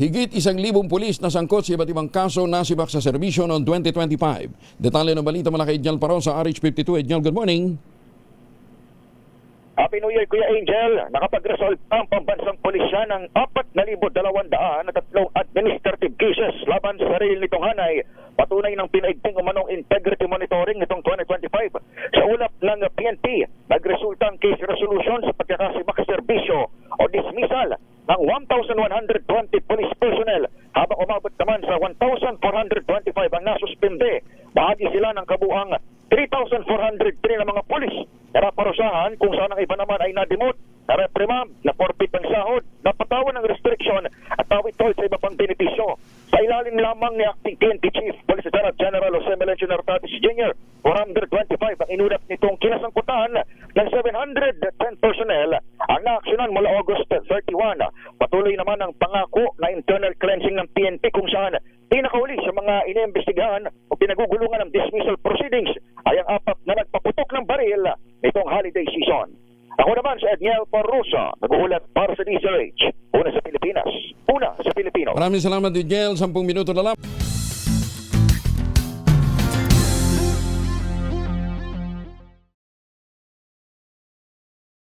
Higit 1,000 pulis na sangkot sa iba't ibang kaso nasibak sa serbisyo noong 2025. Detalye ng balita mula kay Edniel Paron sa RH52. Edniel, good morning. Happy New Year, Kuya Angel. Nakapag-resolve ang pambansang pulisya ng 4,203 administrative cases laban sa sarili nitong hanay. Patunay ng pinaigting umanong integrity monitoring nitong 2025. Sa ulap ng PNP, nagresulta ang case resolution sa pagkakasibak sa serbisyo o dismissal ng 1,120 police personnel habang umabot naman sa 1,425 ang nasuspinde. Bahagi sila ng kabuang 3,403 na mga pulis na naparusahan kung saan ang iba naman ay na-demote, na-reprimand, na-forfeit ng sahod, napatawan ng restriction at tawid-tawid sa iba pang benepisyo. Sa ilalim lamang ni Acting PNP Chief Police General Jose Melencio Nartatis Jr., 425 ang inulap nitong kinasangkutan ng 710 personnel ang naaksyonan mula August 31. Patuloy naman ang pangako na internal cleansing ng PNP kung saan pinakauli sa mga iniimbestigahan o pinagugulungan ng dismissal proceedings ay ang 4 na nagpaputok ng baril nitong holiday season. Ako naman si Edniel Parrosa, nag-uulat para sa DZRH. Una sa Pilipinas, una sa Pilipino. Maraming salamat, Edniel. 10 minuto na lang.